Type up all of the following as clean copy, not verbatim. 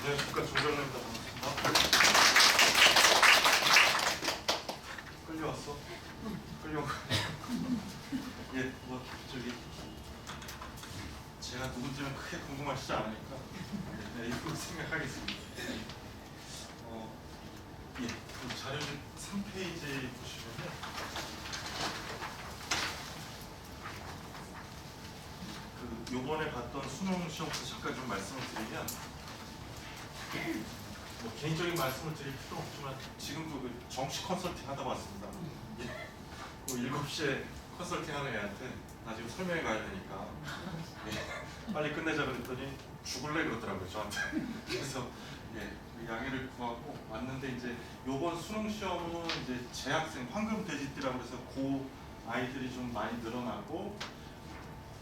안녕하십니까, 조정래입니다. 반갑습니다. 끌려왔어? 끌려온 거 예, 뭐 저기 제가 누군지는 크게 궁금하시지 않으니까 네, 이거 생각하겠습니다. 예, 그 자료 3페이지 보시면요. 그 요번에 봤던 수능 시험부터 잠깐 좀 말씀을 드리면, 뭐 개인적인 말씀을 드릴 필요 없지만 지금도 그 정시 컨설팅 하다 왔습니다. 예. 뭐 7시에 컨설팅 하는 애한테 나 지금 설명회 가야 되니까 예. 빨리 끝내자 그랬더니 죽을래 그러더라고요, 저한테. 그래서 예, 양해를 구하고 왔는데, 이제 요번 수능 시험은 이제 재학생 황금 돼지띠라고 해서 고 아이들이 좀 많이 늘어나고,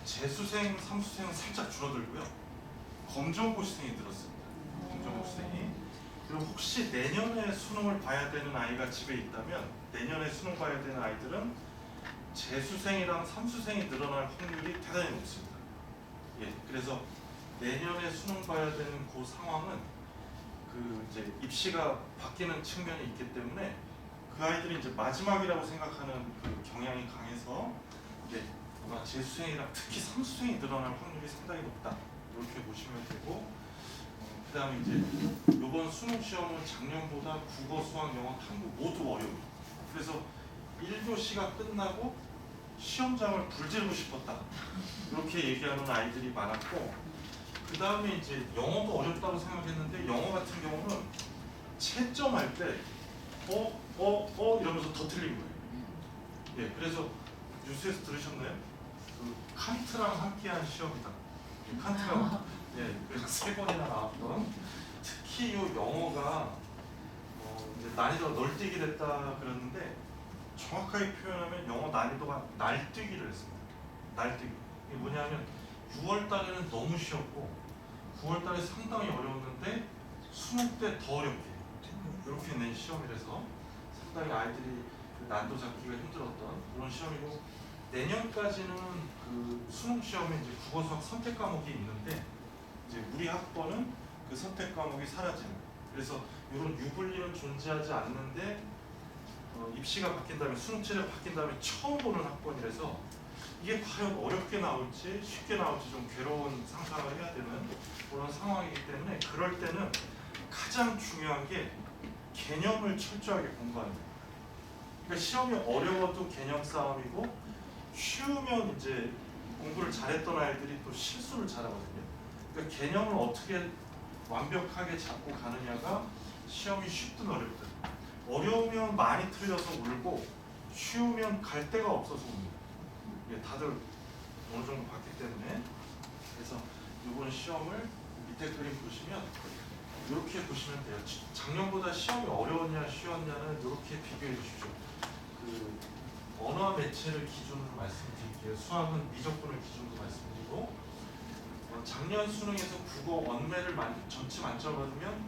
재수생, 삼수생은 살짝 줄어들고요. 검정고시생이 늘었습니다. 검정고시생이. 그리고 혹시 내년에 수능을 봐야 되는 아이가 집에 있다면, 내년에 수능 봐야 되는 아이들은 재수생이랑 삼수생이 늘어날 확률이 대단히 높습니다. 예, 그래서 내년에 수능 봐야 되는 그 상황은 그 이제 입시가 바뀌는 측면이 있기 때문에 그 아이들이 이제 마지막이라고 생각하는 그 경향이 강해서 이제 아마 재수생이랑 특히 삼수생이 늘어날 확률이 상당히 높다, 이렇게 보시면 되고, 그 다음에 이제 이번 수능 시험은 작년보다 국어, 수학, 영어, 탐구 모두 어려워요. 그래서 1교시가 끝나고 시험장을 불지르고 싶었다, 이렇게 얘기하는 아이들이 많았고, 그 다음에 이제 영어도 어렵다고 생각했는데, 영어 같은 경우는 채점할 때 이러면서 더 틀린 거예요. 예, 그래서 뉴스에서 들으셨나요? 그 칸트랑 함께한 시험이다. 칸트가 그래서 3번이나 나왔던, 특히 이 영어가 이제 난이도가 널뛰기 됐다 그랬는데, 정확하게 표현하면 영어 난이도가 날뛰기를 했습니다. 날뛰기. 이게 뭐냐면 6월 달에는 너무 쉬웠고 9월 달에 상당히 어려웠는데 수능 때 더 어렵게 이렇게 낸 시험이라서 상당히 아이들이 그 난도 잡기가 힘들었던 그런 시험이고, 내년까지는 그 수능 시험에 이제 국어, 수학 선택 과목이 있는데, 이제 우리 학번은 그 선택 과목이 사라지는, 그래서 이런 유불리는 존재하지 않는데 입시가 바뀐 다음에, 수능체제가 바뀐 다음에 처음 보는 학번이라서 이게 과연 어렵게 나올지 쉽게 나올지 좀 괴로운 상상을 해야 되는 그런 상황이기 때문에, 그럴 때는 가장 중요한 게 개념을 철저하게 공부하는 거예요. 그러니까 시험이 어려워도 개념 싸움이고, 쉬우면 이제 공부를 잘했던 아이들이 또 실수를 잘하거든요. 그러니까 개념을 어떻게 완벽하게 잡고 가느냐가 시험이 쉽든 어렵든, 어려우면 많이 틀려서 울고 쉬우면 갈 데가 없어서 웁니다. 예, 다들 어느 정도 봤기 때문에. 그래서 이번 시험을 밑에 그림 보시면 이렇게 보시면 돼요. 작년보다 시험이 어려웠냐 쉬웠냐는 이렇게 비교해 주십시오. 그 언어와 매체를 기준으로 말씀드릴게요. 수학은 미적분을 기준으로 말씀드리고, 작년 수능에서 국어 원매를 전체 만점 받으면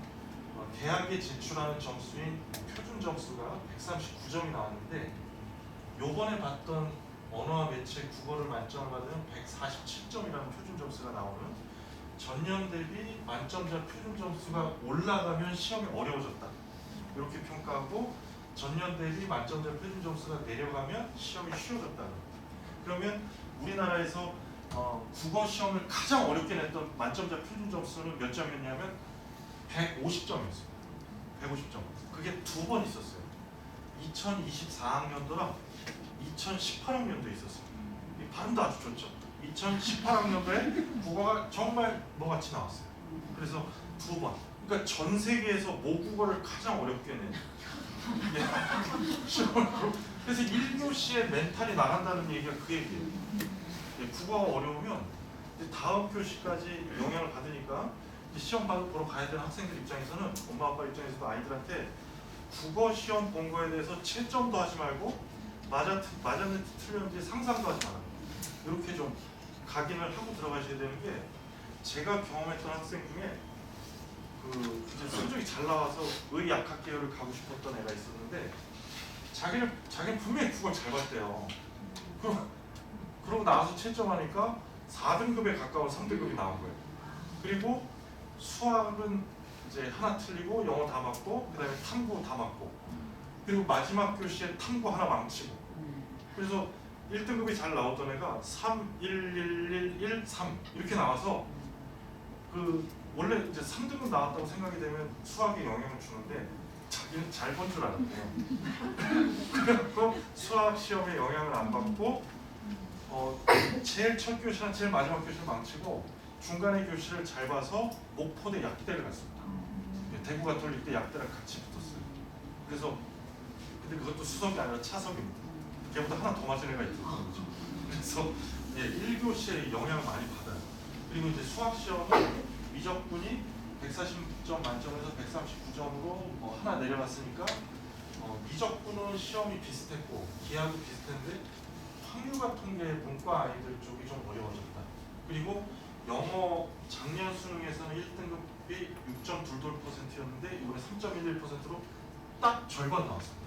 대학에 진출하는 점수인 표준 점수가 139점이 나왔는데, 요번에 봤던 언어와 매체 국어를 만점을 받으면 147점이라는 표준 점수가 나오는, 전년 대비 만점자 표준 점수가 올라가면 시험이 어려워졌다, 이렇게 평가하고, 전년 대비 만점자 표준 점수가 내려가면 시험이 쉬워졌다. 그러면 우리나라에서 국어 시험을 가장 어렵게 냈던 만점자 표준 점수는 몇 점이었냐면 150점이었어요. 150점. 그게 2번 있었어요. 2024학년도랑 2018학년도에 있었어요. 발음도 아주 좋죠. 2018학년도에 국어가 정말 뭐같이 나왔어요. 그래서 2번. 그러니까 전 세계에서 모국어를 가장 어렵게 낸 시험을. 그래서 1교시에 멘탈이 나간다는 얘기가 그 얘기예요. 국어가 어려우면 다음 교시까지 영향을 받으니까 시험 보러 가야 되는 학생들 입장에서는, 엄마 아빠 입장에서도 아이들한테 국어 시험 본 거에 대해서 채점도 하지 말고 맞았는지 틀렸는지 상상도 하지 마라, 이렇게 좀 각인을 하고 들어가셔야 되는 게, 제가 경험했던 학생 중에 그 이제 성적이 잘 나와서 의약학 계열을 가고 싶었던 애가 있었는데, 자기는 분명히 국어를 잘 봤대요. 그러고 나와서 채점하니까 4등급에 가까운 3등급이 나온 거예요. 그리고 수학은 이제 하나 틀리고 영어 다 맞고 그다음에 탐구 다 맞고 그리고 마지막 교시에 탐구 하나 망치고 그래서 1등급이 잘 나오던 애가 3, 1, 1, 1, 1, 3 이렇게 나와서 그 원래 이제 3등급 나왔다고 생각이 되면 수학에 영향을 주는데 자기는 잘 본 줄 알았대요. 그래서 수학 시험에 영향을 안 받고 제일 첫 교시랑 제일 마지막 교시를 망치고 중간에 교시를 잘 봐서 목포대 약대를 갔습니다. 대구 가톨릭대 약대랑 같이 붙었어요. 그래서 근데 그것도 수석이 아니라 차석입니다. 걔보다 하나 더 맞은 애가 있거든요. 그래서 1교시에 영향을 많이 받아요. 그리고 이제 수학 시험은 미적분이 140점 만점에서 139점으로 뭐 하나 내려갔으니까 미적분은 시험이 비슷했고 기하도 비슷했는데 확률과 통계 문과 아이들 쪽이 좀 어려워졌다. 그리고 영어 작년 수능에서는 1등급이 6.22%였는데 이번에 3.11%로 딱 절반 나왔습니다.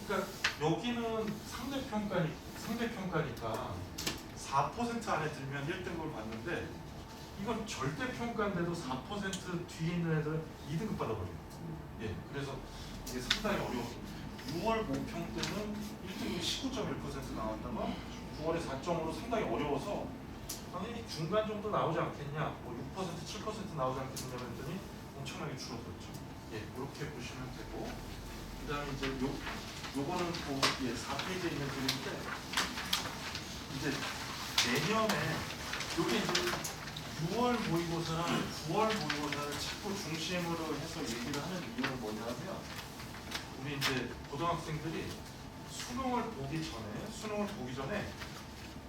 그러니까 여기는 상대평가니까 4% 안에 들면 1등급을 받는데 이건 절대평가인데도 4% 뒤에 있는 애들은 2등급 받아버려요. 예, 그래서 이게 상당히 어려웠습니다. 6월 모평 때는 1등급이 19.1% 나왔다가 9월에 4.5로 상당히 어려워서 당연히 중간 정도 나오지 않겠냐, 뭐 6%, 7% 나오지 않겠냐 했더니 엄청나게 줄어들었죠. 예, 이렇게 보시면 되고 그 다음에 이제 요거는 4페이지에 있는 글인데 이제 내년에 요게 이제 6월 모의고사랑 9월 모의고사를 자꾸 중심으로 해서 얘기를 하는 이유는 뭐냐면 우리 이제 고등학생들이 수능을 보기 전에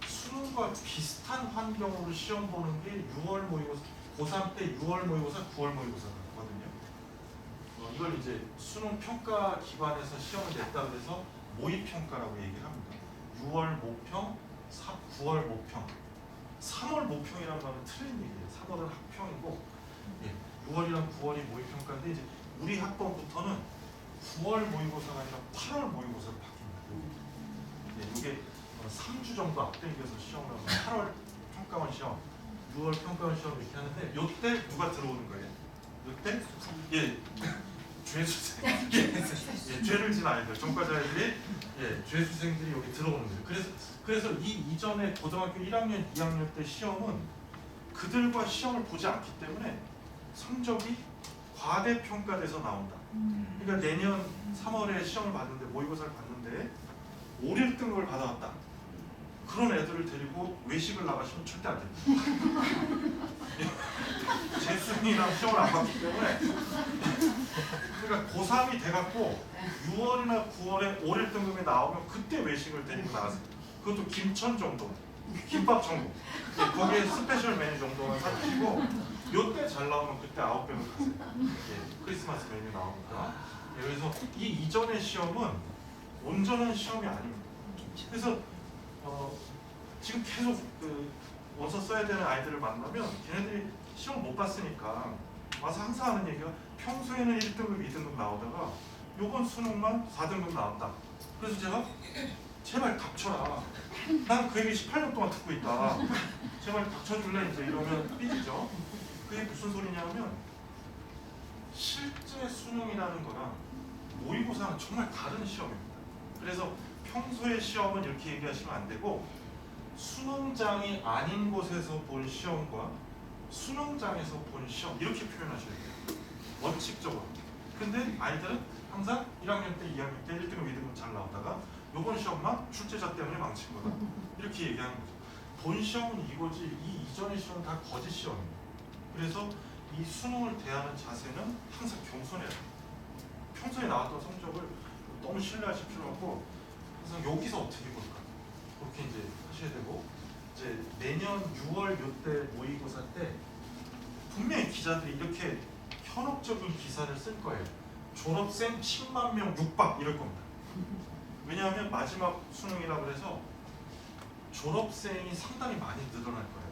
수능과 비슷한 환경으로 시험 보는 게 6월 모의고사, 고3 때 6월 모의고사, 9월 모의고사거든요. 이걸 이제 수능 평가 기반에서 시험을 냈다 그래서 모의평가라고 얘기를 합니다. 6월 모평, 9월 모평, 3월 모평이라는 말은 틀린 얘기예요. 3월은 학평이고 6월이랑 9월이 모의평가인데 이제 우리 학번부터는 9월 모의고사가 아니라 8월 모의고사로 바뀝니다. 이게 3주 정도 앞당겨서 시험을 하고 8월 평가원 시험, 6월 평가원 시험 이렇게 하는데 이때 누가 들어오는 거예요? 이때 죄수생, 죄를 지은 아이들, 전과자들이 죄수생들이 여기 들어오는 거예요. 그래서 이 이전에 고등학교 1학년, 2학년 때 시험은 그들과 시험을 보지 않기 때문에 성적이 과대평가돼서 나온다. 그러니까 내년 3월에 시험을 봤는데 모의고사를 봤는데 5, 1등급을 받아왔다. 그런 애들을 데리고 외식을 나가시면 절대 안 됩니다. 재수생이랑 시험을 안 봤기 때문에 그러니까 고3이 돼갖고 6월이나 9월에 5, 1등급이 나오면 그때 외식을 데리고 나가세요. 그것도 김천 정도, 김밥 정도. 거기에 스페셜 메뉴 정도만 사주시고 요때 잘 나오면 그때 9병을 가세요. 크리스마스 메뉴 나오니까. 그래서 이 이전의 시험은 온전한 시험이 아닙니다. 그래서 지금 계속 원서 써야 되는 아이들을 만나면 걔네들이 시험 못 봤으니까 와서 항상 하는 얘기가 평소에는 1등급, 2등급 나오다가 요번 수능만 4등급 나왔다. 그래서 제가 제발 닥쳐라. 난 그 얘기 18년 동안 듣고 있다. 제발 닥쳐줄래? 이제 이러면 삐지죠. 그게 무슨 소리냐면 실제 수능이라는 거랑 모의고사는 정말 다른 시험입니다. 그래서 평소의 시험은 이렇게 얘기하시면 안 되고 수능장이 아닌 곳에서 본 시험과 수능장에서 본 시험 이렇게 표현하셔야 돼요. 원칙적으로. 근데 아이들은 항상 1학년 때, 2학년 때 1등급, 2등급 잘 나오다가 요번 시험만 출제자 때문에 망친 거다. 이렇게 얘기하는 거죠. 본 시험은 이거지 이 이전의 시험은 다 거짓 시험입니다. 그래서 이 수능을 대하는 자세는 항상 겸손해야 돼요. 평소에 나왔던 성적을 너무 신뢰하실 필요 없고 항상 여기서 어떻게 볼까 그렇게 이제 하셔야 되고 이제 내년 6월 요때 모의고사 때 분명히 기자들이 이렇게 현혹적인 기사를 쓸 거예요. 졸업생 10만 명 육박 이럴 겁니다. 왜냐하면 마지막 수능이라 그래서 졸업생이 상당히 많이 늘어날 거예요.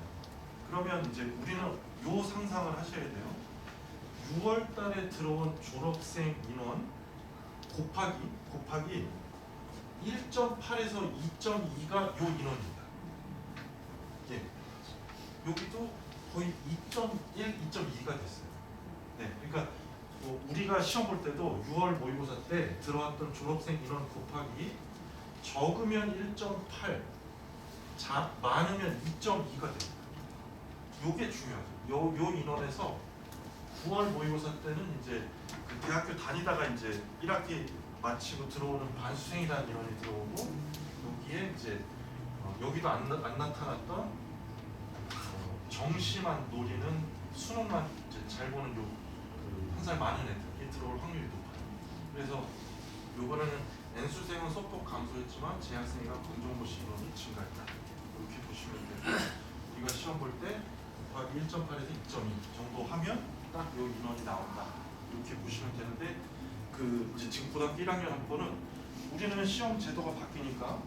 그러면 이제 우리는 요 상상을 하셔야 돼요. 6월 달에 들어온 졸업생 인원 곱하기 1.8에서 2.2가 요 인원입니다. 여기도 거의 2.1, 2.2가 됐어요. 네, 그러니까 뭐 우리가 시험 볼 때도 6월 모의고사 때 들어왔던 졸업생 인원 곱하기 적으면 1.8, 많으면 2.2가 됩니다. 요게 중요하죠. 요 인원에서 9월 모의고사 때는 이제 그 대학교 다니다가 이제 1학기 마치고 들어오는 반수생이라는 인원이 들어오고, 여기에 이제 여기도 안 나타났던 정시만 노리는 수능만 이제 잘 보는 한 살 많은 애들이 들어올 확률이 높아요. 그래서 요번에는 N수생은 소폭 감소했지만 재학생이나 검정고시 인원이 증가했다. 이렇게 보시면 되고, 우리가 시험 볼 때 1.8에서 2.2 정도 하면 딱 요 인원이 나온다. 이렇게 보시면 되는데, 그 이제 지금 고등학교 1학년 학부는 우리는 시험 제도가 바뀌니까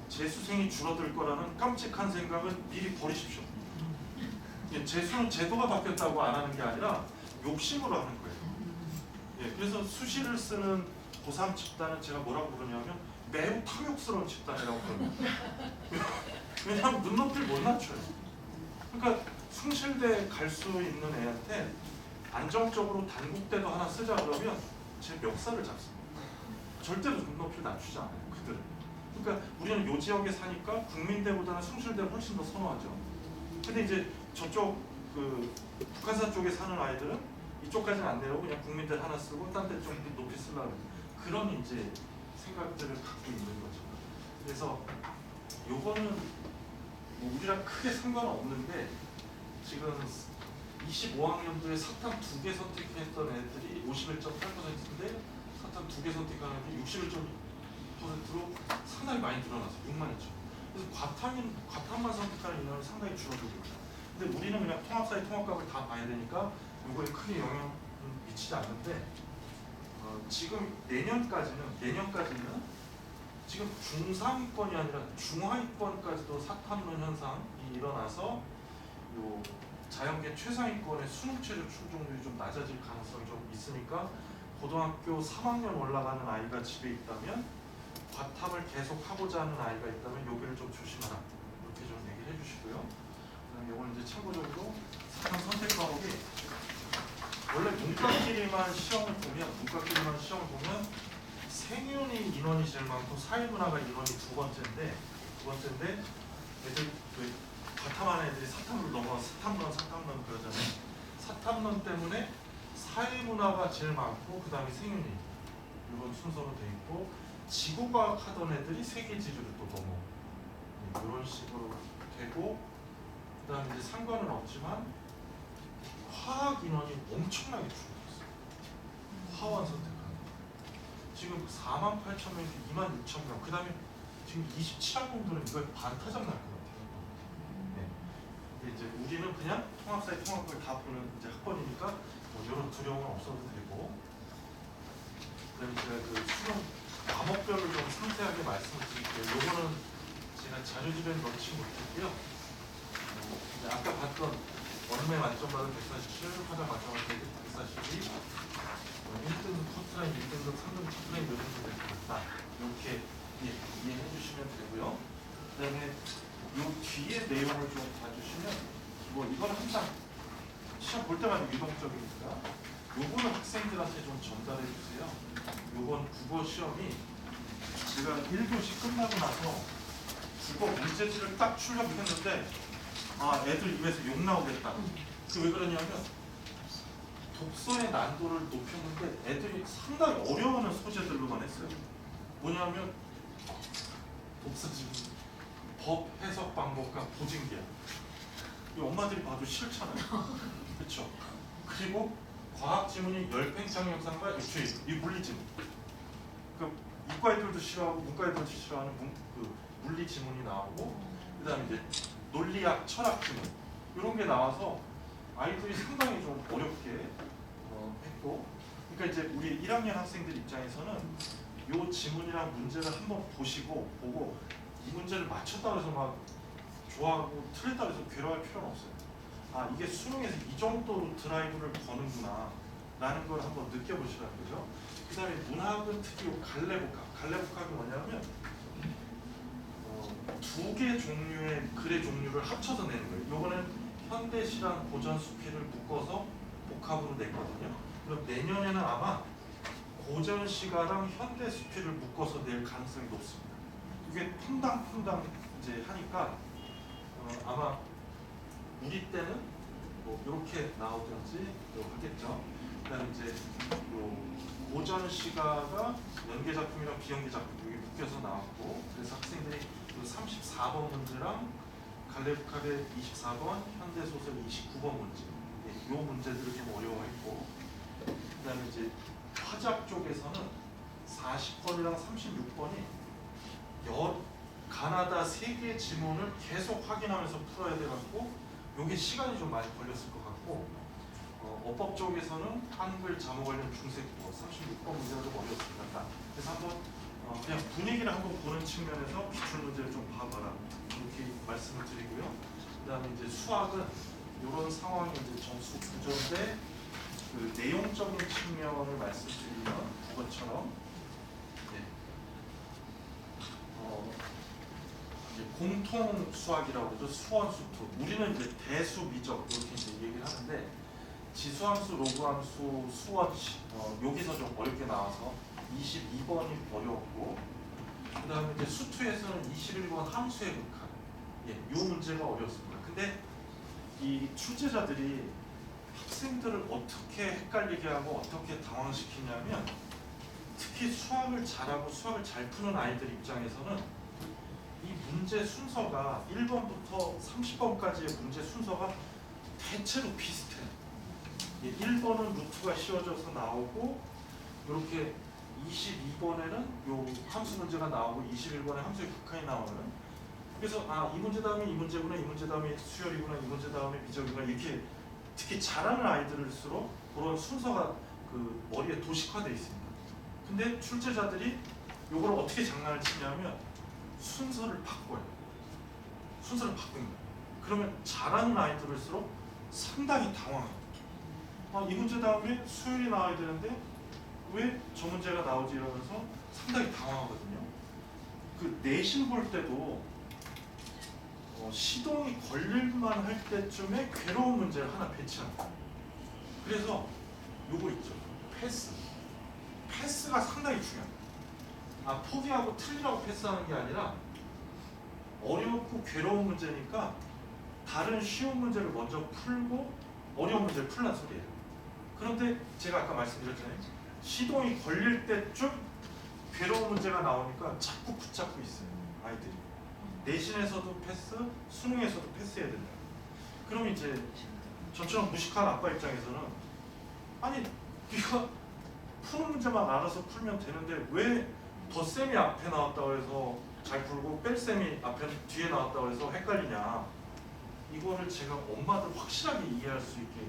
재수생이 줄어들 거라는 깜찍한 생각은 미리 버리십시오. 재수는 제도가 바뀌었다고 안 하는 게 아니라 욕심으로 하는 거예요. 예, 그래서 수시를 쓰는 고3 집단은 제가 뭐라고 부르냐면 매우 탐욕스러운 집단이라고 부릅니다. 왜냐하면 눈높이를 못 낮춰요. 그러니까 숭실대 갈 수 있는 애한테 안정적으로 단국대도 하나 쓰자 그러면 제 멱살을 잡습니다. 절대로 눈높이를 낮추지 않아요, 그들은. 그러니까 우리는 요 지역에 사니까 국민대보다는 숭실대를 훨씬 더 선호하죠. 근데 이제 저쪽 그 북한산 쪽에 사는 아이들은 이쪽까지는 안 내려오고 그냥 국민대 하나 쓰고 딴 데 좀 높이 쓰려고 그런 이제 생각들을 갖고 있는 거죠. 그래서 요거는 뭐 우리랑 크게 상관은 없는데, 지금 25학년도에 사탐 2개 선택했던 애들이 51.8%인데 사탐 2개 선택한 애들이 61.2%로 상당히 많이 늘어났어요. 6만 했죠. 그래서 과탐만 선택하는 인원이 상당히 줄어들고 있다. 근데 우리는 그냥 통합사회 통합각을 다 봐야 되니까 이거에 크게 영향을 미치지 않는데, 지금 내년까지는 지금 중상위권이 아니라 중하위권까지도 사탐론 현상이 일어나서 요 자연계 최상위권의 수능 최저 충족률이 좀 낮아질 가능성이 좀 있으니까, 고등학교 3학년 올라가는 아이가 집에 있다면, 과탐을 계속 하고자 하는 아이가 있다면 여기를 좀 조심하라, 이렇게 좀 얘기를 해주시고요. 그다음에 이거는 이제 참고적으로 사탐 선택 과목이 원래 문과끼리만 시험을 보면 생윤이 인원이 제일 많고 사회문화가 인원이 두 번째인데 애들 과탐하는 애들이 사탐으로 넘어가서 사탐론 그러잖아요. 사탐론 때문에 사회문화가 제일 많고 그 다음에 생윤이 이런 순서로 돼 있고, 지구과학 하던 애들이 세계지리로 또 넘어 이런 식으로 되고, 그 다음에 이제 상관은 없지만 화학 인원이 엄청나게 줄어들었어요. 화원 선택하는 지금 48,000명에서 26,000명, 그 다음에 지금 27학년들은 이걸 반타작 날 것 같아요. 네. 근데 이제 우리는 그냥 통합사회 통합을 다 보는 이제 학번이니까 뭐 이런 두려움은 없어도 되고, 그다음에 제가 그 수능 과목별로 좀 상세하게 말씀을 드릴게요. 요거는 제가 자료집에 넣지 못했고요. 이제 아까 봤던 원매 만점 받은 147, 화장 만점 받은 142, 1등급 커트라인, 1등급, 3등급 커트라인 요 정도 될 것 같다. 이렇게 이해해 주시면 되고요. 그 다음에 요 뒤에 내용을 좀 봐주시면, 뭐 이건 항상 시험 볼 때마다 유동적이니까 요거는 학생들한테 좀 전달해 주세요. 요번 국어 시험이 제가 1교시 끝나고 나서 국어 문제지를 딱 출력했는데, 아, 애들 입에서 욕 나오겠다. 그 왜 그러냐면 독서의 난도를 높였는데 애들이 상당히 어려워하는 소재들로만 했어요. 뭐냐면 독서지문, 법 해석 방법과 보증기한. 이 엄마들이 봐도 싫잖아요. 그렇죠? 그리고 과학 지문이 열팽창 영상과 유추, 이 물리 지문. 그 이과 애들도 싫어하고 문과 애들도 싫어하는 그 물리 지문이 나오고, 그다음에 이제 논리학, 철학 지문 이런 게 나와서 아이들이 상당히 좀 어렵게 했고, 그러니까 이제 우리 1학년 학생들 입장에서는 요 지문이랑 문제를 한번 보고 이 문제를 맞췄다 그래서 막 좋아하고 틀렸다 그래서 괴로워할 필요는 없어요. 아, 이게 수능에서 이 정도로 드라이브를 거는구나 라는 걸 한번 느껴보시라는 거죠. 그 다음에 문학은 특히 갈래복학이 뭐냐면 두 개 종류의 글의 종류를 합쳐서 내는 거예요. 요거는 현대시랑 고전 수필을 묶어서 복합으로 냈거든요. 그럼 내년에는 아마 고전시가랑 현대수필을 묶어서 낼 가능성이 높습니다. 이게 퐁당퐁당 이제 하니까 아마 우리 때는 뭐 이렇게 나오든지 또 하겠죠. 그다음에 이제 요 고전 시가가 연계 작품이랑 비연계 작품 여기 묶여서 나왔고, 그래서 학생들이 그 34번 문제랑 갈레브캅의 24번, 현대소설 29번 문제, 요 문제들을 좀 어려워했고, 그다음에 이제 화작 쪽에서는 40번이랑 36번이 가나다 3개의 지문을 계속 확인하면서 풀어야 돼갖고 요게 시간이 좀 많이 걸렸을 것 같고, 어법 쪽에서는 한글 자모 관련 중세국어 36번 문제가 좀 어려웠습니다. 그래서 한번 그냥 분위기를 한번 보는 측면에서 기출 문제를 좀 봐봐라 이렇게 말씀을 드리고요. 그다음에 이제 수학은 이런 상황이 이제 점수 구조인데 그 내용적인 측면을 말씀드리면 그것처럼 이제 공통 수학이라고 그러죠. 수원수투. 우리는 이제 대수, 미적 이렇게 이제 얘기를 하는데, 지수함수, 로그함수, 수원 여기서 좀 어렵게 나와서 22번이 어려웠고, 그다음에 이제 수투에서는 21번 함수의 극한. 요 문제가 어렵습니다. 근데 이 출제자들이 학생들을 어떻게 헷갈리게 하고 어떻게 당황시키냐면, 특히 수학을 잘하고 수학을 잘 푸는 아이들 입장에서는 이 문제 순서가 1번부터 30번까지의 문제 순서가 대체로 비슷해요. 1번은 루트가 씌워져서 나오고, 이렇게 22번에는 요 함수 문제가 나오고 21번에 함수의 극한이 나오는, 그래서 이 문제 다음에 이 문제구나, 이 문제 다음에 수열이구나, 이 문제 다음에 미적이구나, 이렇게 특히 잘하는 아이들일수록 그런 순서가 그 머리에 도식화되어 있습니다. 근데 출제자들이 요걸 어떻게 장난을 치냐면 순서를 바꿔요. 순서를 바꿉니다. 그러면 잘하는 아이들일수록 상당히 당황해요. 이 문제 다음에 수열이 나와야 되는데 왜 저 문제가 나오지 이러면서 상당히 당황하거든요. 그 내신 볼 때도 시동이 걸릴만 할 때쯤에 괴로운 문제를 하나 배치합니다. 그래서 요거 있죠. 패스가 상당히 중요합니다. 포기하고 틀리라고 패스하는 게 아니라 어렵고 괴로운 문제니까 다른 쉬운 문제를 먼저 풀고 어려운 문제를 풀란 소리예요. 그런데 제가 아까 말씀드렸잖아요. 시동이 걸릴 때쯤 괴로운 문제가 나오니까 자꾸 붙잡고 있어요. 아이들이. 내신에서도 패스, 수능에서도 패스해야 된다. 그럼 이제 저처럼 무식한 아빠 입장에서는 아니 네가 푸는 문제만 알아서 풀면 되는데 왜 덧셈이 앞에 나왔다고 해서 잘 풀고 뺄셈이 뒤에 나왔다고 해서 헷갈리냐. 이거를 제가 엄마들 확실하게 이해할 수 있게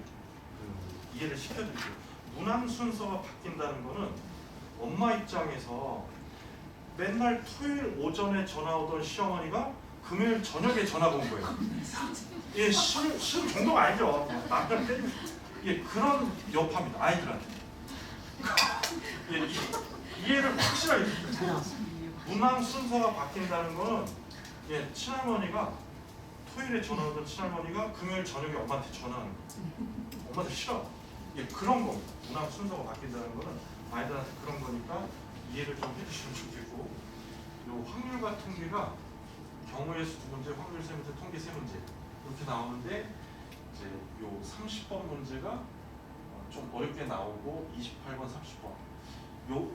이해를 시켜드릴게요. 문항 순서가 바뀐다는 거는 엄마 입장에서 맨날 토요일 오전에 전화 오던 시어머니가 금요일 저녁에 전화 온 거예요. 싫은 정도가 아니죠. 남편 때리면 그런 여파입니다. 아이들한테. 이해를 확실하게 해주세요. 문항 순서가 바뀐다는 거는 친할머니가 토요일에 전화 오던 친할머니가 금요일 저녁에 엄마한테 전화하는 거예요. 엄마들 싫어. 그런 겁니다. 문항 순서가 바뀐다는 거는 아이들한테 그런 거니까 이해를 좀 해주시면 좋겠고, 요 확률과 통계가 경우의 수 2문제, 확률 3문제, 통계 3문제 이렇게 나오는데, 이제 요 30번 문제가 좀 어렵게 나오고 28번, 30번. 요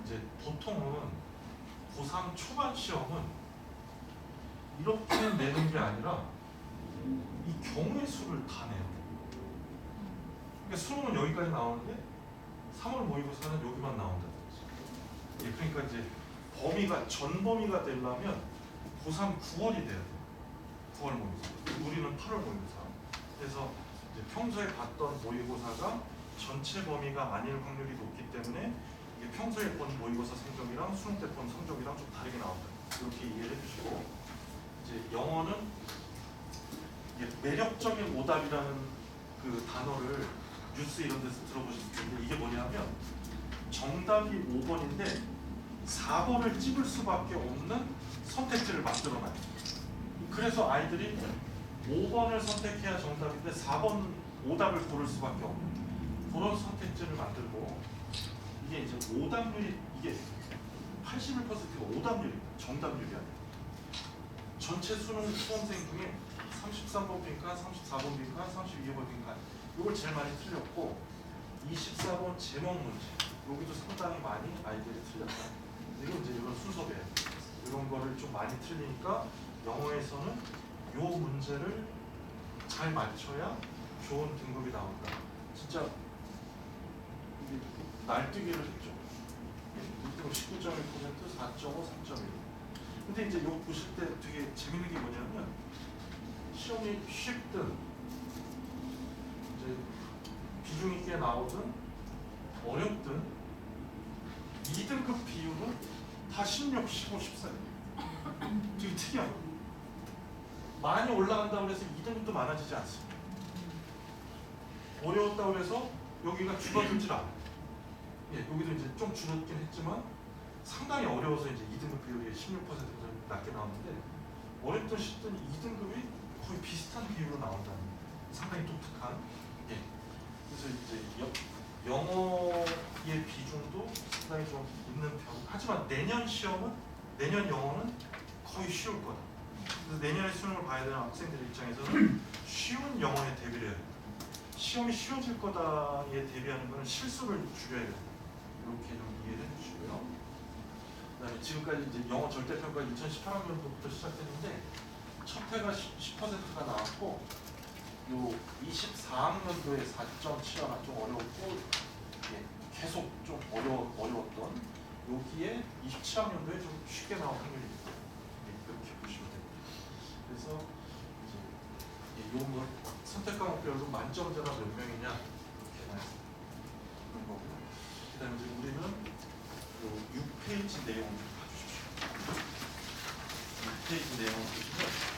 이제 보통은 고3 초반 시험은 이렇게 내는 게 아니라 이 경우의 수를 다 내요. 그러니까 수능은 여기까지 나오는데 3월 모의고사는 여기만 나온다든지. 그러니까 이제 범위가 전 범위가 되려면 고3 9월이 돼야 돼요. 9월 모의고사. 우리는 8월 모의고사. 그래서 이제 평소에 봤던 모의고사가 전체 범위가 아닐 확률이 높기 때문에 이게 평소에 본 모의고사 성적이랑 수능 때 본 성적이랑 좀 다르게 나온다. 이렇게 이해를 해주시고, 이제 영어는 매력적인 오답이라는 그 단어를 뉴스 이런 데서 들어보실 텐데, 이게 뭐냐면 정답이 5번인데 4번을 찍을 수밖에 없는 선택지를 만들어놔요. 그래서 아이들이 5번을 선택해야 정답인데 4번 오답을 고를 수밖에 없는. 그런 선택지를 만들고 이게 이제 오답률이 이게 81%가 오답률이 정답률이 아니에요. 전체 수능 수험생 중에 33번 빈칸, 34번 빈칸, 32번 빈칸 이걸 제일 많이 틀렸고 24번 제목 문제 여기도 상당히 많이 아이들이 틀렸다. 이건 이제 이런 순서배열 이런 거를 좀 많이 틀리니까 영어에서는 요 문제를 잘 맞춰야 좋은 등급이 나온다. 진짜 날뛰기를 했죠. 19.1%, 4.5, 3.1. 근데 이제 요 보실 때 되게 재밌는 게 뭐냐면 시험이 쉽든 이제 비중 있게 나오든 어렵든 2등급 비율은 다 16, 15, 14예요. 되게 특이한 거. 많이 올라간다고 해서 2등급도 많아지지 않습니다. 어려웠다고 해서 여기가 줄어들질 않아요. 예, 여기도 이제 좀 줄었긴 했지만 상당히 어려워서 이제 2등급 비율이 16%가 낮게 나오는데 어렵든 쉽든 2등급이 거의 비슷한 비율로 나온다는 상당히 독특한. 예. 그래서 이제 영어의 비중도 상당히 좀 있는 편. 하지만 내년 시험은 내년 영어는 거의 쉬울 거다. 그래서 내년에 수능을 봐야 되는 학생들 입장에서는 쉬운 영어에 대비를 해야 됩니다. 시험이 쉬워질 거다에 대비하는 것은 실수를 줄여야 됩니다. 이렇게 좀 이해를 해주시고요. 그다음에 지금까지 이제 영어 절대평가 2018학년도부터 시작했는데 첫 해가 10%가 나왔고 요 24학년도에 4.7가 좀 어려웠고 예, 계속 좀 어려웠던 여기에 27학년도에 좀 쉽게 나온 확률이 있다. 예, 그렇게 보시면 됩니다. 그래서 이제 요 뭐 선택 과목별로 만점자가 몇 명이냐 이렇게 나왔습니다. 그런 거고요. 그다음에 이제 우리는 요 6페이지 내용 좀 봐주십시오. 6페이지 내용 보시면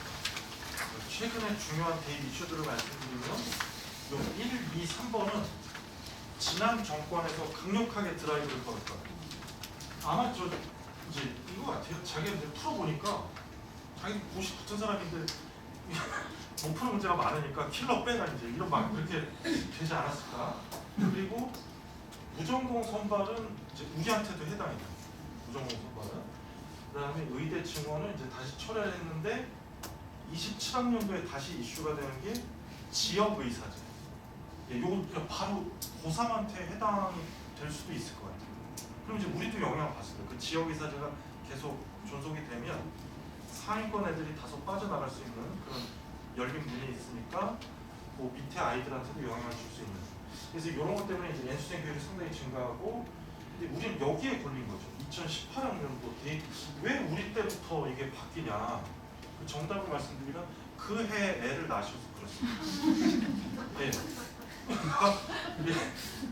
최근에 중요한 대입 이슈들을 말씀드리면 요 1, 2, 3번은 지난 정권에서 강력하게 드라이브를 걸을 거예요. 아마 저 이제 이거 같아요. 자기가 이제 풀어보니까 자기 고시 붙은 사람인데 못 푸는 문제가 많으니까 킬러 빼라 이제 이런 막 그렇게 되지 않았을까. 그리고 무전공 선발은 이제 우리한테도 해당이 돼요. 무전공 선발은. 그다음에 의대 증원은 이제 다시 철회했는데 27학년도에 다시 이슈가 되는 게 지역의사제. 예, 요건 그냥 바로 고3한테 해당이 될 수도 있을 것 같아요. 그럼 이제 우리도 영향을 받을 거예요. 그 지역의사제가 계속 존속이 되면 상위권 애들이 다소 빠져나갈 수 있는 그런 열린 문이 있으니까 그 밑에 아이들한테도 영향을 줄 수 있는. 그래서 이런 것 때문에 이제 연수생 교육이 상당히 증가하고, 근데 우리는 여기에 걸린 거죠. 2018학년도 왜 우리 때부터 이게 바뀌냐. 그 정답을 말씀드리면 그 해 애를 낳으셔서 그렇습니다. 네. 그러니까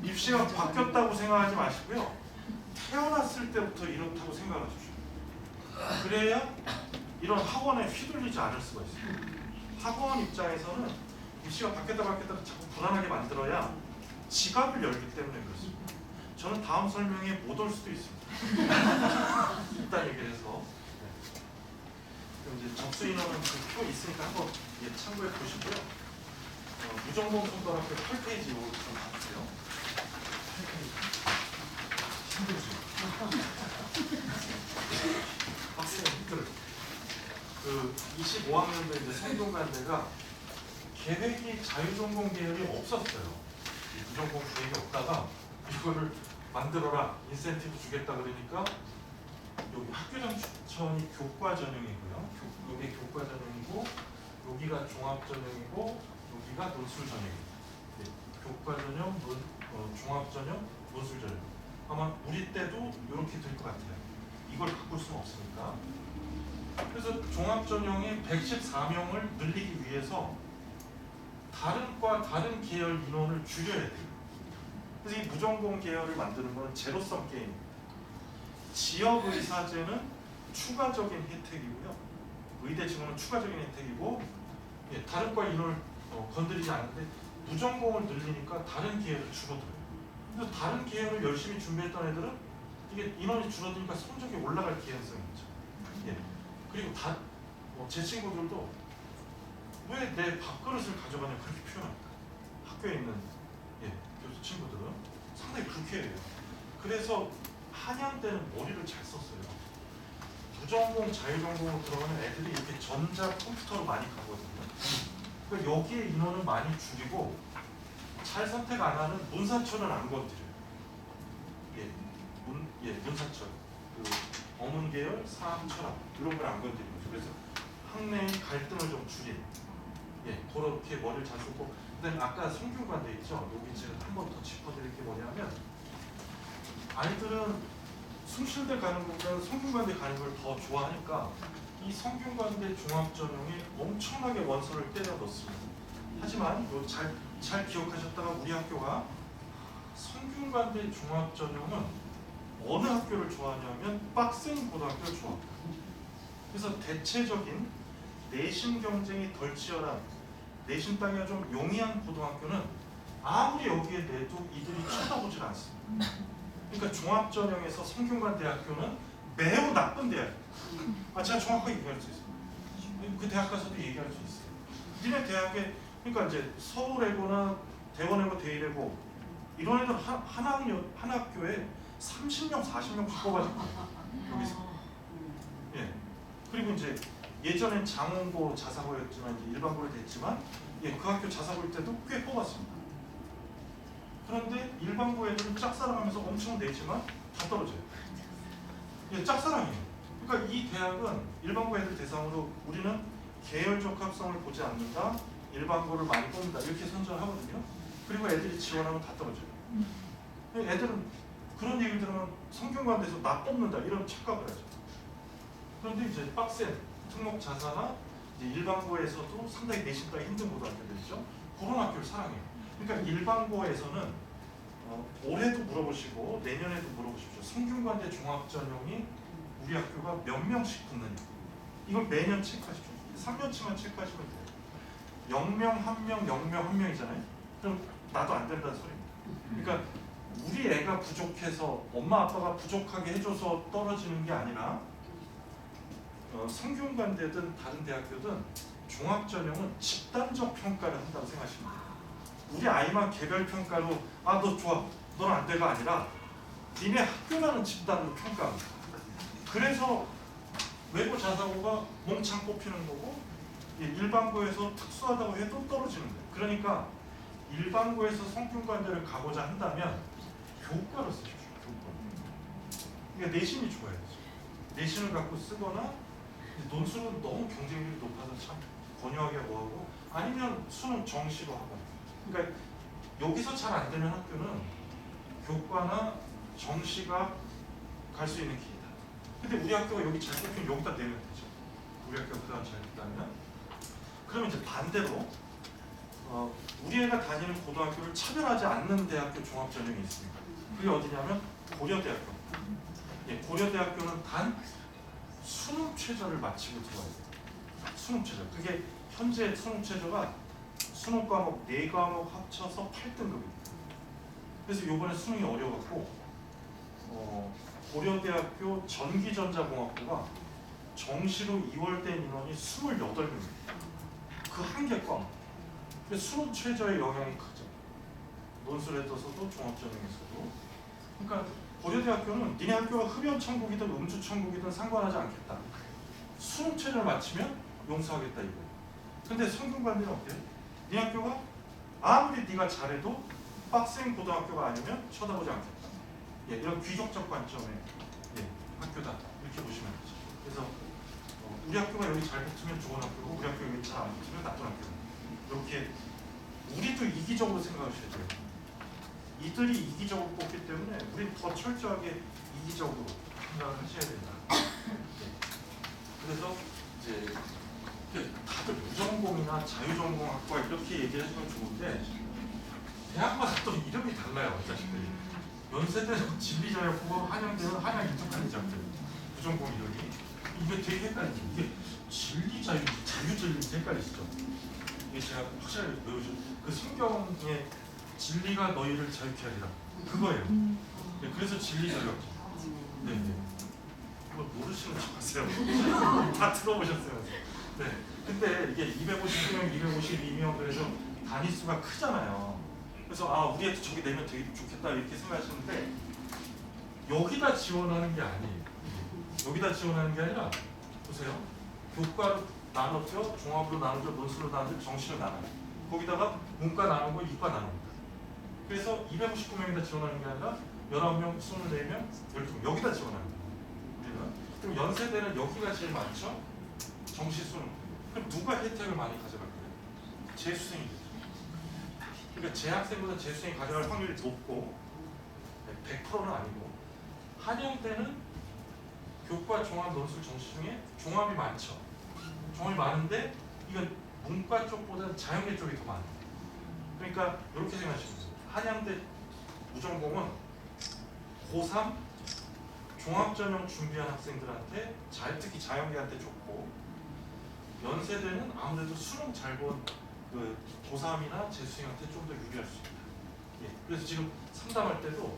입시가 바뀌었다고 생각하지 마시고요. 태어났을 때부터 이렇다고 생각하십시오. 그래야 이런 학원에 휘둘리지 않을 수가 있어요. 학원 입장에서는 입시가 바뀌었다 자꾸 불안하게 만들어야 지갑을 열기 때문에 그렇습니다. 저는 다음 설명에 못 올 수도 있습니다. 일단 얘기를 해서. 네. 그럼 이제 접수 인원은 그 표 있으니까 한번 예, 참고해 보시고요. 무전공 선발학교 8페이지 좀 봐주세요. 8페이지. 힘들죠? 학생들 그 25학년도 이제 성균관대가 계획이 자유전공 계열이 없었어요. 이 무전공 계획이 없다가 이거를 만들어라 인센티브 주겠다 그러니까 여기 학교장 추천이 교과 전형이고요. 여기 교과 전형이고 여기가 종합 전형이고 여기가 논술 전형입니다. 네, 교과 전형, 종합 전형, 논술 전형. 아마 우리 때도 이렇게 될 것 같아요. 이걸 바꿀 수는 없으니까. 그래서 종합 전형이 114명을 늘리기 위해서 다른 과 다른 계열 인원을 줄여야 돼요. 그래서 이 무전공 계열을 만드는 건 제로섬 게임입니다. 지역의사제는 추가적인 혜택이고요. 의대 증원은 추가적인 혜택이고 예, 다른 과 인원을 건드리지 않는데 무전공을 늘리니까 다른 계열을 줄어들어요. 그래서 다른 계열을 열심히 준비했던 애들은 이게 인원이 줄어드니까 성적이 올라갈 개연성이 있죠. 예. 그리고 제 친구들도 왜 내 밥그릇을 가져가냐 그렇게 표현합니다. 학교에 있는 예, 교수 친구들은 상당히 불쾌해요. 그래서 한양대는 머리를 잘 썼어요. 부전공, 자유전공으로 들어가는 애들이 이렇게 전자 컴퓨터로 많이 가거든요. 그러니까 여기에 인원을 많이 줄이고 잘 선택 안 하는 문사철은 안 건드려요. 문사철, 그 어문계열, 사학철학 이런 걸 안 건드리는 거죠. 그래서 학내의 갈등을 좀 줄인, 그렇게 머리를 잘 쓰고. 그다음에 아까 성균관대 있죠. 여기 제가 한 번 더 짚어드릴 게 뭐냐면, 아이들은 숭실대 가는 것보다 성균관대 가는 걸 더 좋아하니까 이 성균관대 종합전형에 엄청나게 원서를 때려 넣습니다. 하지만 잘 기억하셨다가 우리 학교가 성균관대 종합전형은 어느 학교를 좋아하냐면 빡센 고등학교를 좋아합니다. 그래서 대체적인 내신 경쟁이 덜 치열한, 내신 따기가 좀 용이한 고등학교는 아무리 여기에 내도 이들이 쳐다보질 않습니다. 그러니까 종합전형에서 성균관대학교는 매우 나쁜 대학. 제가 정확하게 얘기할 수 있어요. 그 대학 가서도 얘기할 수 있어요. 니네 대학에, 그러니까 이제 서울외고나 대원외고, 대일외고 이런 애들 한 학교에 30명, 40명씩 뽑아질 거예요. 여기서. 그리고 이제 예전엔 장원고 자사고였지만 이제 일반고로 됐지만, 그 학교 자사고일 때도 꽤 뽑았습니다. 그런데 일반고 애들은 짝사랑하면서 엄청 내지만 다 떨어져요. 짝사랑이에요. 그러니까 이 대학은 일반고 애들 대상으로 우리는 계열적 합성을 보지 않는다, 일반고를 많이 뽑는다 이렇게 선전하거든요. 그리고 애들이 지원하면 다 떨어져요. 애들은 그런 얘기를 들으면 성균관대에서 나 뽑는다 이런 착각을 하죠. 그런데 이제 빡센 특목 자사나 이제 일반고에서도 상당히 내신 따기 힘든 고등학교들이죠. 그런 학교를 사랑해요. 그러니까 일반고에서는 올해도 물어보시고 내년에도 물어보십시오. 성균관대 종합전형이 우리 학교가 몇 명씩 붙느냐. 이걸 매년 체크하십시오. 3년치만 체크하시면 돼요. 0명, 1명, 0명, 1명이잖아요. 그럼 나도 안 된다는 소리입니다. 그러니까 우리 애가 부족해서 엄마 아빠가 부족하게 해줘서 떨어지는 게 아니라, 성균관대든 다른 대학교든 종합전형은 집단적 평가를 한다고 생각하시면 돼요. 우리 아이만 개별 평가로 너 좋아, 넌 안 돼가 아니라 니네 학교라는 집단으로 평가합니다. 그래서 외고 자사고가 몽창 뽑히는 거고, 일반고에서 특수하다고 해도 떨어지는 거예요. 그러니까 일반고에서 성균관대를 가고자 한다면 교과를 쓰십시오. 교과. 그러니까 내신이 좋아야 되죠. 내신을 갖고 쓰거나, 논술은 너무 경쟁률이 높아서 참 권유하기 뭐하고, 아니면 수능 정시로 하고. 그러니까 여기서 잘 안 되는 학교는 교과나 정시가 갈 수 있는 길이다. 근데 우리 학교가 여기 잘 뽑히면 여기다 내면 되죠. 우리 학교가 그다음 잘 됐다면. 그러면 이제 반대로 우리 애가 다니는 고등학교를 차별하지 않는 대학교 종합전형이 있습니다. 그게 어디냐면 고려대학교. 고려대학교는 단 수능 최저를 마치고 들어와야 돼요. 수능 최저. 그게 현재 수능 최저가 수능 과목 4과목 합쳐서 8등급입니다. 그래서 이번에 수능이 어려웠고, 고려대학교 전기전자공학부가 정시로 2월 된 인원이 28명입니다. 그 한 개 과목. 수능 최저의 영향이 크죠. 논술에 떠서도 종합전형에서도. 그러니까 고려대학교는 니네 학교가 흡연천국이든 음주천국이든 상관하지 않겠다. 수능 최저를 맞추면 용서하겠다 이거예요. 근데 성균관대는 어때요? 네 학교가 아무리 네가 잘해도 빡센 고등학교가 아니면 쳐다보지 않겠다. 이런 귀족적 관점의 학교다 이렇게 보시면 되죠. 그래서 우리 학교가 여기 잘 붙으면 좋은 학교고, 우리 학교가 여기 잘 안 붙으면 나쁜 학교다. 이렇게 우리도 이기적으로 생각하셔야 돼요. 이들이 이기적으로 뽑기 때문에 우리는 더 철저하게 이기적으로 생각을 하셔야 된다. 그래서 이제 다들 무전공이나 자유전공학과 이렇게 얘기하시면 좋은데, 대학마다 또 이름이 달라요. 어차피 연세대는 진리전형 보고, 한양대는 한양인터칼리장들 무전공 이름이 이게 되게 헷갈리죠. 이게 진리자유, 자유진리 헷갈리시죠? 이게 제가 확실하게 외우죠. 그 성경에 진리가 너희를 자유케 하리라 그거예요. 그래서 진리전형. 이거 모르시는 척 하세요. 다 들어보셨어요. 근데 이게 252명, 252명 그래서 단위수가 크잖아요. 그래서 그래서 아 우리 애도 저기 내면 되게 좋겠다 이렇게 생각하시는데 여기다 지원하는 게 아니에요. 여기다 지원하는 게 아니라 보세요. 교과로 나눴죠. 종합으로 나누죠. 논술로 나누죠. 정시로 나눠요. 거기다가 문과 나누고 이과 나눕니다. 그래서 259명이다 지원하는 게 아니라 19명, 24명, 12명 여기다 지원합니다. 우리가. 그럼 연세대는 여기가 제일 많죠. 정시 수능. 그럼 누가 혜택을 많이 가져갈 거예요? 재수생이겠죠. 그러니까 재학생보다 재수생이 가져갈 확률이 높고 100%는 아니고 한영대는 교과, 종합, 논술, 정시 중에 종합이 많죠. 종합이 많은데 이건 문과 쪽보다 자연계 쪽이 더 많아요. 그러니까 이렇게 생각하시면 돼요. 한양대 무전공은 고3 종합전형 준비한 학생들한테 특히 자연계한테 좋고 연세대는 아무래도 수능 잘 본 그 고3이나 재수생한테 좀 더 유리할 수 있다. 예, 그래서 지금 상담할 때도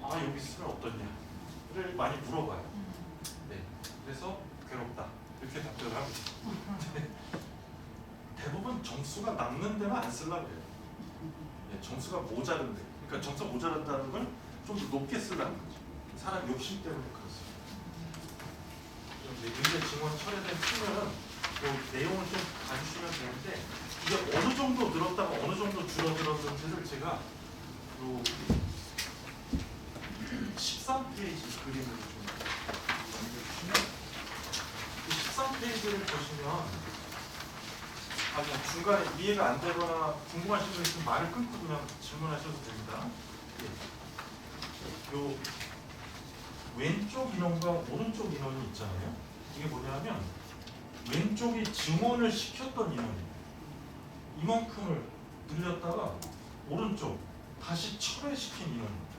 아 여기 쓰면 어떠냐를 많이 물어봐요. 네, 그래서 괴롭다 이렇게 답변을 하고 있어요. 대부분 점수가 남는 데만 안 쓰려고 해요. 예, 점수가 모자른데, 그러니까 점수가 모자란다는 걸 좀 더 높게 쓰려는 거죠. 사람 욕심 때문에 그렇습니다. 의대 증원 철회된 측면은 그 내용을 좀 봐주시면 되는데 이게 어느 정도 늘었다가 어느 정도 줄어들었는지를 제가 요 13페이지 그림을 좀 남겨주시면 이 13페이지를 보시면 그냥 중간에 이해가 안 되거나 궁금하신 거 있으면 말을 끊고 그냥 질문하셔도 됩니다. 예. 요 왼쪽 인원과 오른쪽 인원이 있잖아요. 이게 뭐냐면 왼쪽이 증원을 시켰던 인원이에요. 이만큼을 늘렸다가 오른쪽 다시 철회시킨 인원입니다.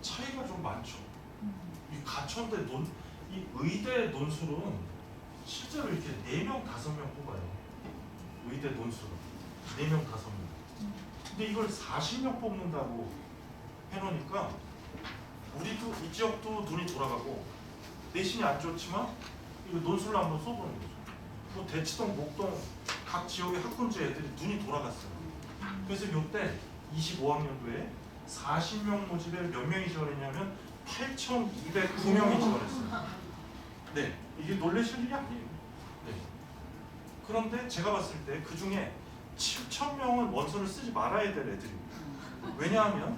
차이가 좀 많죠. 이 가천대 이 의대 논술은 실제로 이렇게 4명, 5명 뽑아요. 의대 논술은 4명, 5명. 근데 이걸 40명 뽑는다고 해놓으니까 우리도 이 지역도 눈이 돌아가고 내신이 안 좋지만 이거 논술로 한번 써보는 거죠. 뭐 대치동, 목동 각 지역의 학군지 애들이 눈이 돌아갔어요. 그래서 이때 25학년도에 40명 모집에 몇 명이 지원했냐면 8,209명이 지원했어요. 네, 이게 놀라실 일이 아니에요. 네. 그런데 제가 봤을 때 그 중에 7,000명은 원서를 쓰지 말아야 될 애들입니다. 왜냐하면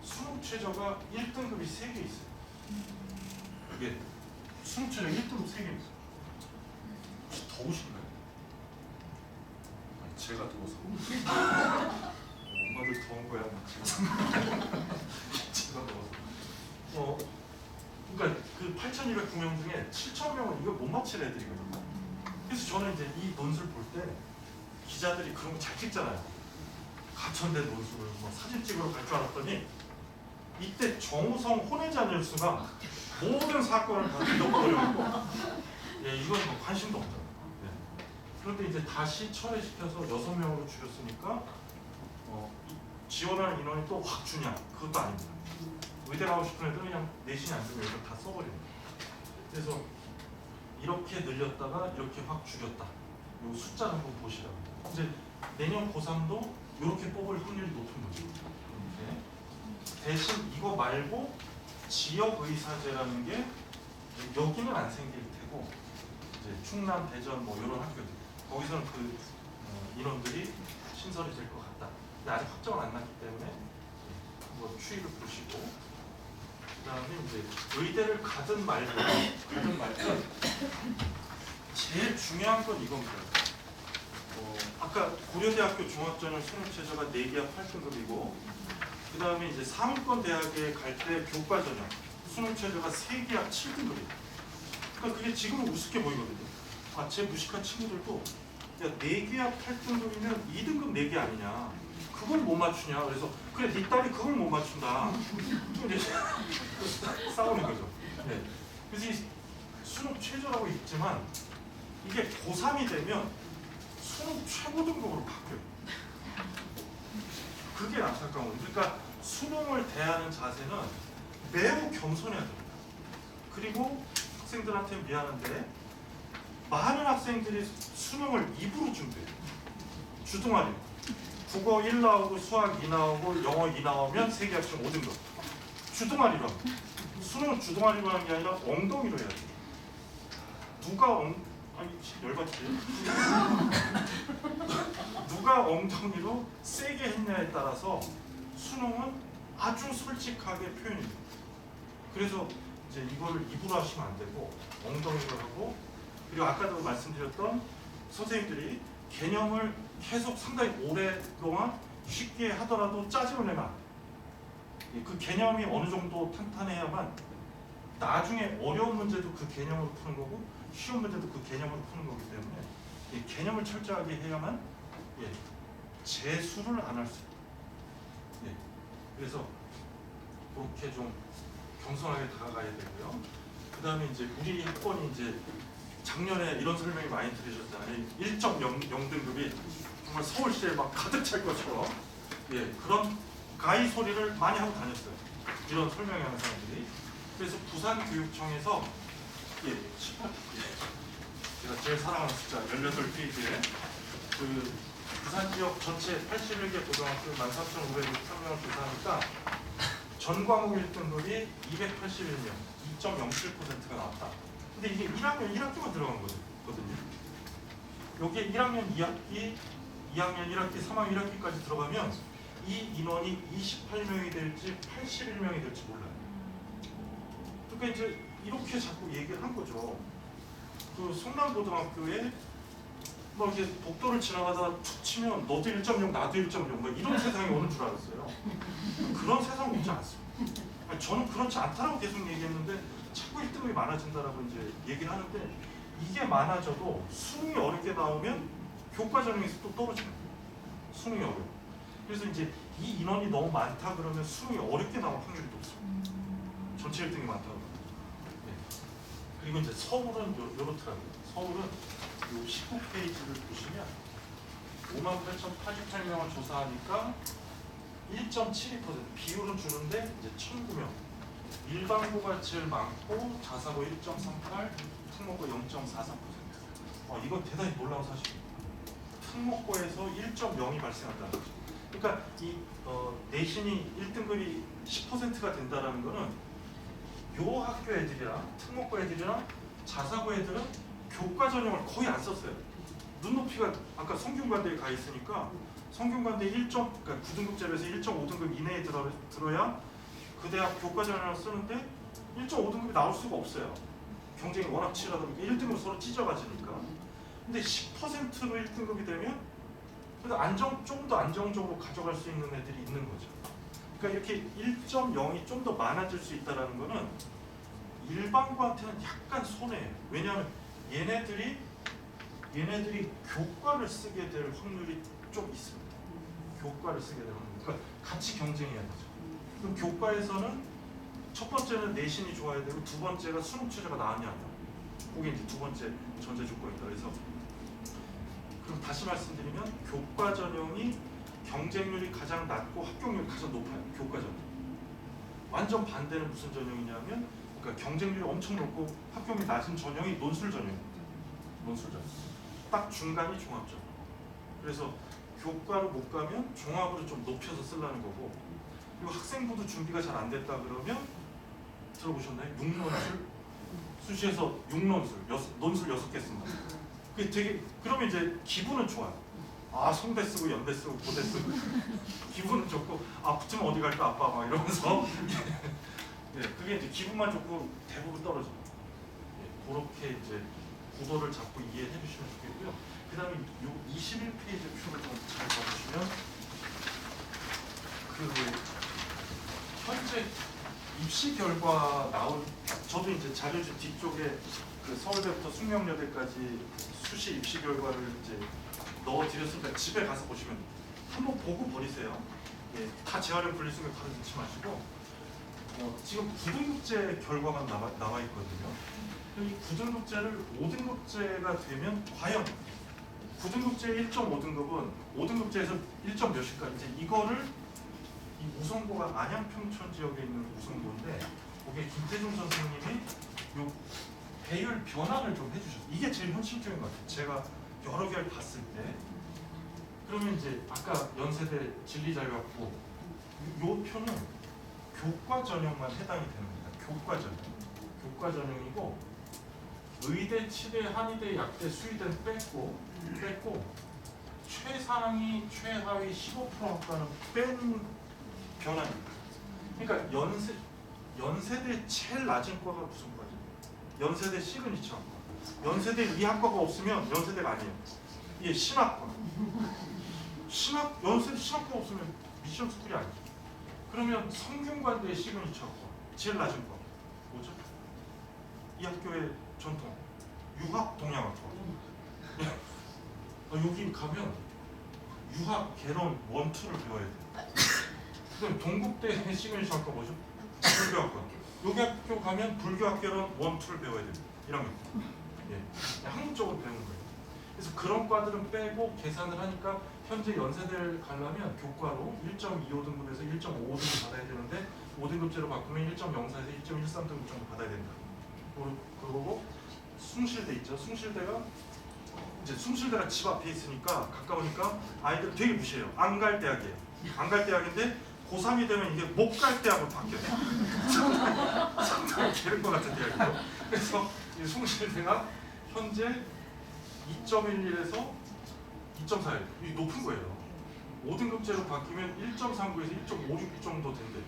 수능 최저가 1등급이 3개 있어요. 이게 수능 최저 1등급 3개 있어요. 혹시 더우신가요? 아니, 제가 더워서. 엄마들 더운 거야. 제가 더워서. 그러니까 그 8,209명 중에 7,000명은 이걸 못 맞힐 애들이거든요. 그래서 저는 이제 이 논술 볼 때 기자들이 그런 거 잘 찍잖아요. 가천대 논술을 뭐 사진 찍으러 갈 줄 알았더니 이때 정우성 혼외자 뉴스가 모든 사건을 다 뒤덮어버리고 예, 이건 뭐 관심도 없잖아요. 예. 그런데 이제 다시 철회시켜서 6명으로 줄였으니까 지원하는 인원이 또 확 주냐? 그것도 아닙니다. 의대 가고 싶은 애들은 그냥 내신이 안 되면 이걸 다 써버립니다. 그래서 이렇게 늘렸다가 이렇게 확 줄였다. 이 숫자 한번 보시라고. 이제 내년 고3도 이렇게 뽑을 확률이 높은 거죠. 이렇게. 대신 이거 말고 지역의사제라는 게 여기는 안 생길 테고 이제 충남, 대전 뭐 이런 학교들 거기서는 그 인원들이 신설이 될 것 같다. 근데 아직 확정은 안 났기 때문에 뭐 추이를 보시고 그다음에 이제 의대를 가든 말든 제일 중요한 건 이겁니다. 아까 고려대학교 종합전형 수능 최저가 4개학 8등급이고 그 다음에 이제 상위권 대학에 갈 때 교과 전형 수능 최저가 3개학 7등급이에요. 그러니까 그게 지금은 우습게 보이거든요. 제 무식한 친구들도 야 4개학 8등급이면 2등급 4개 아니냐. 그걸 못 맞추냐. 그래서 그래 네 딸이 그걸 못 맞춘다. 이제 싸우는 거죠. 네. 그래서 이 수능 최저라고 있지만 이게 고3이 되면 수능 최고 등급으로 바뀌어요. 그게 안타까운 거예요. 그러니까 수능을 대하는 자세는 매우 겸손해야 됩니다. 그리고 학생들한테 미안한데 많은 학생들이 수능을 입으로 준비해요. 주둥아리. 국어 1 나오고 수학 2 나오고 영어 2 나오면 세계 합치면 5등급. 주동아리로. 수능은 주동아리로 하는 게 아니라 엉덩이로 해야 돼. 누가 아니 열받지. 누가 엉덩이로 세게 했냐에 따라서 수능은 아주 솔직하게 표현이 돼요. 그래서 이제 이거를 입으로 하시면 안 되고 엉덩이로 하고, 그리고 아까도 말씀드렸던 선생님들이 개념을 계속 상당히 오랫동안 쉽게 하더라도 짜증을 내면 안 돼요. 그 개념이 어느 정도 탄탄해야만 나중에 어려운 문제도 그 개념으로 푸는 거고 쉬운 문제도 그 개념으로 푸는 거기 때문에 이 개념을 철저하게 해야만 재수를 안 할 수 있어요. 그래서 그렇게 좀 겸손하게 다가가야 되고요. 그 다음에 이제 우리 학번이 이제 작년에 이런 설명이 많이 들으셨잖아요. 1.0등급이 정말 서울시에 막 가득 찰 것처럼 그런 가히 소리를 많이 하고 다녔어요. 이런 설명하는 사람들이. 그래서 부산교육청에서 제가 제일 사랑하는 숫자 18페이지에 그 부산 지역 전체 81개 고등학교 14,563명을 조사하니까 전 과목 1등급이 281명, 2.07%가 나왔다. 근데 이게 1학년 1학기만 들어간 거거든요. 여기에 1학년 2학기, 2학년 1학기, 3학년 1학기까지 들어가면 이 인원이 28명이 될지 81명이 될지 몰라요. 그러니까 이제 이렇게 자꾸 얘기를 한 거죠. 그 성남고등학교에 뭐 이렇게 복도를 지나가다가 툭 치면 너도 1.0 나도 1.0 뭐 이런 세상이 오는 줄 알았어요. 그런 세상 오지 않습니다. 아니, 저는 그렇지 않다라고 계속 얘기했는데 자꾸 1등급이 많아진다라고 이제 얘기를 하는데, 이게 많아져도 수능이 어렵게 나오면 교과 전형에서 또 떨어지는 거예요. 수능이 어려워. 그래서 이제 이 인원이 너무 많다 그러면 수능이 어렵게 나올 확률이 높습니다. 전체 1등이 많다고. 그리고 이제 서울은 요렇더라고요. 서울은 요 19페이지를 보시면 58,088명을 조사하니까 1.72% 비율은 주는데 이제 1,009명. 일반고가 제일 많고 자사고 1.38, 특목고 0.43%. 이건 대단히 놀라운 사실입니다. 특목고에서 1.0이 발생한다는 거죠. 그러니까 이 내신이 1등급이 10%가 된다는 거는 요 학교 애들이랑 특목고 애들이랑 자사고 애들은 교과 전형을 거의 안 썼어요. 눈높이가 아까 성균관대에 가 있으니까 성균관대 그러니까 9등급제에서 1.5등급 이내에 들어야 그 대학 교과 전형을 쓰는데 1.5등급이 나올 수가 없어요. 경쟁이 워낙 치열하다 보니까 1등급 서로 찢어가지니까. 근데 10%로 1등급이 되면 그래도 좀 더 안정적으로 가져갈 수 있는 애들이 있는 거죠. 그러니까 이렇게 1.0이 좀 더 많아질 수 있다는 거는 일반고한테는 약간 손해예요. 왜냐하면 얘네들이 교과를 쓰게 될 확률이 좀 있습니다. 교과를 쓰게 될 확률. 그러니까 같이 경쟁해야 되죠. 그럼 교과에서는 첫 번째는 내신이 좋아야 되고 두 번째가 수능 최저가 나왔냐 안 나왔냐. 그게 이제 두 번째 전제 조건이다. 그래서 그럼 다시 말씀드리면 교과 전형이 경쟁률이 가장 낮고 합격률이 가장 높아요. 교과 전형. 완전 반대는 무슨 전형이냐면 그러니까 경쟁률이 엄청 높고 합격률이 낮은 전형이 논술 전형입니다. 논술 전형. 딱 중간이 종합 전형. 그래서 교과로 못 가면 종합으로 좀 높여서 쓰려는 거고, 그리고 학생부도 준비가 잘 안 됐다 그러면 들어보셨나요? 6논술? 수시에서 6논술, 논술 6개 쓴다. 그게 되게 그러면 이제 기분은 좋아요. 성대 쓰고 연대 쓰고 고대 쓰고 기분은 좋고 붙으면 어디 갈까 아빠 막 이러면서 그게 이제 기분만 좋고 대부분 떨어져요. 그렇게 이제 구도를 잡고 이해해 주시면 좋겠고요. 그 다음에 요 21페이지 표를 좀 잘 봐주시면 그 현재 입시 결과 나온, 저도 이제 자료실 뒤쪽에 그 서울대부터 숙명여대까지 수시 입시 결과를 이제 넣어드렸으니까 집에 가서 보시면 한번 보고 버리세요. 다 재활용 분리수거 바로 넣지 마시고 지금 9등급제 결과만 나와 있거든요. 이 9등급제를 5등급제가 되면 과연 9등급제 1.5등급은 5등급제에서 1점 몇일까? 이제 이거를 이 우성고가 안양평촌 지역에 있는 우성고인데 거기에 김태중 선생님이 요 배열 변환을 좀 해주셨어요. 이게 제일 현실적인 것 같아요. 제가 여러 개를 봤을 때. 그러면 이제 아까 연세대 진리자유학부 요 표는 교과 전형만 해당이 되는 겁니다. 교과 전형. 교과 전형이고 의대, 치대, 한의대, 약대, 수의대는 뺐고 최상위, 최하위 15% 학과는 뺀 변화입니다. 그러니까 연세대 제일 낮은 과가 무슨 과죠? 연세대 시그니처 학과. 연세대 이 학과가 없으면 연세대가 아니에요. 이게 신학과. 연세대 신학과 없으면 미션 스쿨이 아니죠. 그러면 성균관대 시그니처 학과 제일 낮은 과 뭐죠? 이 학교의 전통 유학 동양학과. 여기 가면 유학 개론 1, 2를 배워야 돼요. 그다음 동국대 시그니처 학과 뭐죠? 불교학과. 여기 학교 가면 불교학 개론 1, 2를 배워야 돼요. 1학년. 예, 한국적으로 배우는 거예요. 그래서 그런 과들은 빼고 계산을 하니까 현재 연세대를 가려면 교과로 1.25등급에서 1.55등급 받아야 되는데 5등급제로 바꾸면 1.04에서 1.13등급 정도 받아야 된다. 그리고 숭실대 있죠. 숭실대가 집 앞에 있으니까 가까우니까 아이들 되게 무시해요. 안 갈 대학이에요. 안 갈 대학인데 고3이 되면 이게 못 갈 대학으로 바뀌어요. 상당히 게으른 것 같은 대학이죠. 그래서 이 숭실대가 현재 2.11에서 2.41, 이 높은 거예요. 5등급제로 바뀌면 1.39에서 1.56 정도 된대.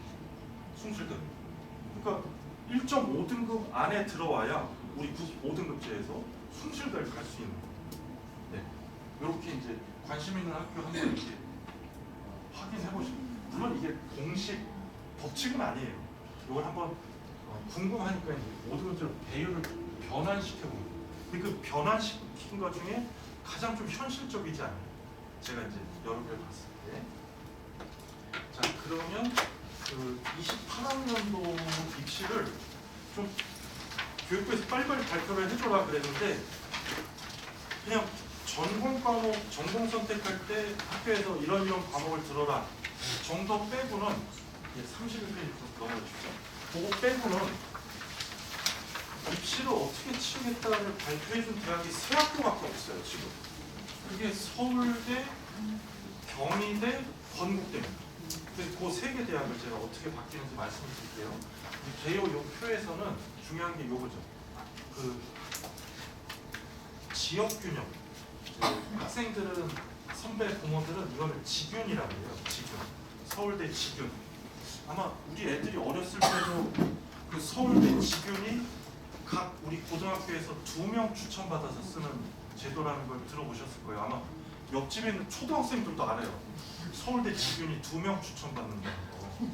숭실대. 그러니까 1.5등급 안에 들어와야 우리 5등급제에서 숭실대를 갈 수 있는 거예요. 네, 이렇게 이제 관심 있는 학교 한번 이렇게 확인해 보시면, 물론 이게 공식 법칙은 아니에요. 이걸 한번 궁금하니까 이제 5등급제로 배율을 변환시켜 보는. 근데 그 변환시킨 것 중에 가장 좀 현실적이지 않아요. 제가 이제 여러 개를 봤을 때. 자, 그러면 그 28학년도 입시를 좀 교육부에서 빨리빨리 발표를 해줘라 그랬는데 그냥 전공 과목, 전공 선택할 때 학교에서 이런 과목을 들어라 정도 빼고는 31페이지 넘어주시죠. 그거 빼고는 입시를 어떻게 치우겠다를 발표해준 대학이 3학교밖에 없어요 지금. 그게 서울대, 경희대, 건국대입니다. 그 3개 대학을 제가 어떻게 바뀌는지 말씀을 드릴게요. 개요 요 표에서는 중요한 게 요거죠. 그 지역 균형. 학생들은, 선배 부모들은 이거를 지균이라고 해요. 지균. 서울대 지균. 아마 우리 애들이 어렸을 때도 그 서울대 지균이 각 우리 고등학교에서 2명 추천받아서 쓰는 제도라는 걸 들어보셨을 거예요. 아마 옆집에 있는 초등학생들도 알아요. 서울대 지균이 2명 추천받는다는 거.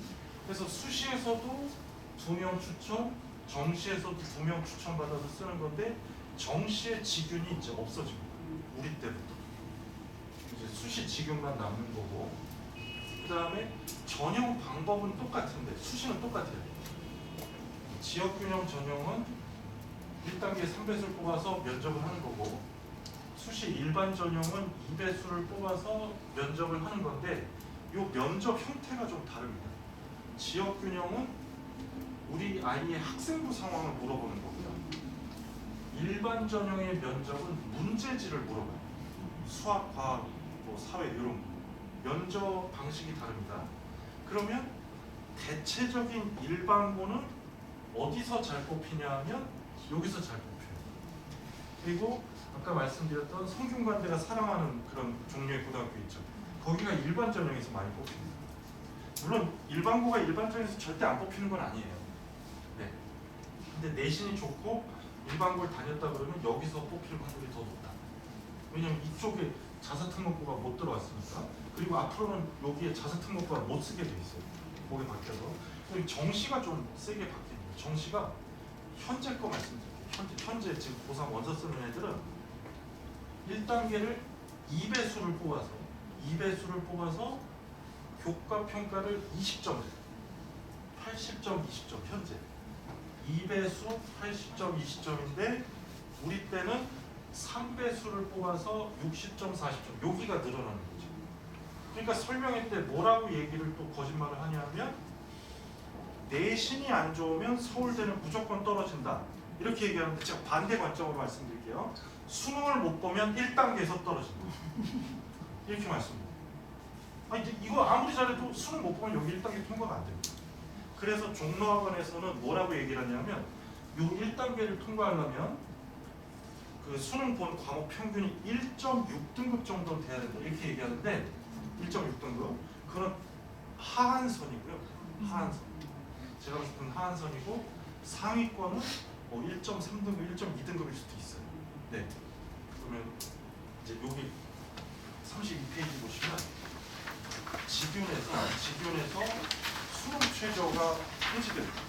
그래서 수시에서도 2명 추천, 정시에서도 2명 추천받아서 쓰는 건데 정시의 지균이 이제 없어지고 우리 때부터 이제 수시 지균만 남는 거고, 그 다음에 전형 방법은 똑같은데 수시는 똑같아요. 지역균형 전형은 1단계 3배수를 뽑아서 면접을 하는 거고, 수시 일반 전형은 2배수를 뽑아서 면접을 하는 건데 이 면접 형태가 좀 다릅니다. 지역균형은 우리 아이의 학생부 상황을 물어보는 거고요. 일반 전형의 면접은 문제지를 물어봐요. 수학, 과학, 뭐 사회 이런 면접 방식이 다릅니다. 그러면 대체적인 일반고는 어디서 잘 뽑히냐 하면 여기서 잘 뽑혀요. 그리고 아까 말씀드렸던 성균관대가 사랑하는 그런 종류의 고등학교 있죠. 거기가 일반 전형에서 많이 뽑힙니다. 물론 일반고가 일반 전형에서 절대 안 뽑히는 건 아니에요. 네. 근데 내신이 좋고 일반고를 다녔다 그러면 여기서 뽑힐 확률이 더 높다. 왜냐면 이쪽에 자사특목고가 못 들어왔으니까. 그리고 앞으로는 여기에 자사특목고가 못 쓰게 돼 있어요. 거기 바뀌어서. 그리고 정시가 좀 세게 바뀝니다. 정시가 현재 거 말씀드릴게요. 현재 지금 고3 원서 쓰는 애들은 1단계를 2배수를 뽑아서 교과 평가를 20점, 80점, 20점 현재 2배수 80점, 20점인데 우리 때는 3배수를 뽑아서 60점, 40점 여기가 늘어나는 거죠. 그러니까 설명회 때 뭐라고 얘기를 또 거짓말을 하냐면 내신이 안 좋으면 서울대는 무조건 떨어진다 이렇게 얘기하는데 제가 반대 관점으로 말씀드릴게요. 수능을 못 보면 1단계에서 떨어진다 이렇게 말씀드립니다. 이제 이거 아무리 잘해도 수능 못 보면 여기 1단계 통과가 안 됩니다. 그래서 종로학원에서는 뭐라고 얘기를 하냐면 요 1단계를 통과하려면 그 수능 본 과목 평균이 1.6등급 정도는 돼야 된다 이렇게 얘기하는데 1.6등급 그건 하한선이고요. 하한선. 제가 봤을 때는 하한선이고 상위권은 뭐 1.3등급, 1.2등급일 수도 있어요. 네. 그러면 이제 여기 32페이지 보시면 직윤에서 수능 최저가 해지됩니다.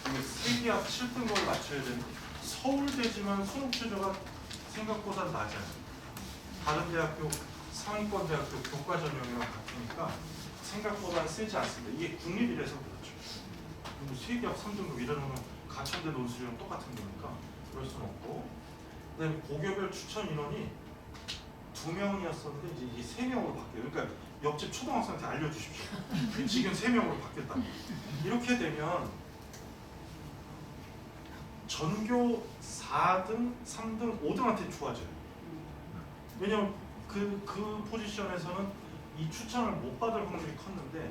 이게 세계학 7등급을 맞춰야 되는 서울대지만 수능 최저가 생각보다 낮아요. 다른 대학교 상위권 대학교 교과 전형이랑 같으니까 생각보다 세지 않습니다. 이게 국립이라서 그렇죠. 그리고 세계학 3등급 이러면 가천대 논술이랑 똑같은 거니까 그럴 수는 없고 그다음에 고교별 추천 인원이 2명이었었는데 이제 3명으로 바뀌어요. 그러니까 옆집 초등학생한테 알려주십시오. 지금 3명으로 바뀌었다. 이렇게 되면 전교 4등, 3등, 5등한테 좋아져요. 왜냐면 그 포지션에서는 이 추천을 못 받을 확률이 컸는데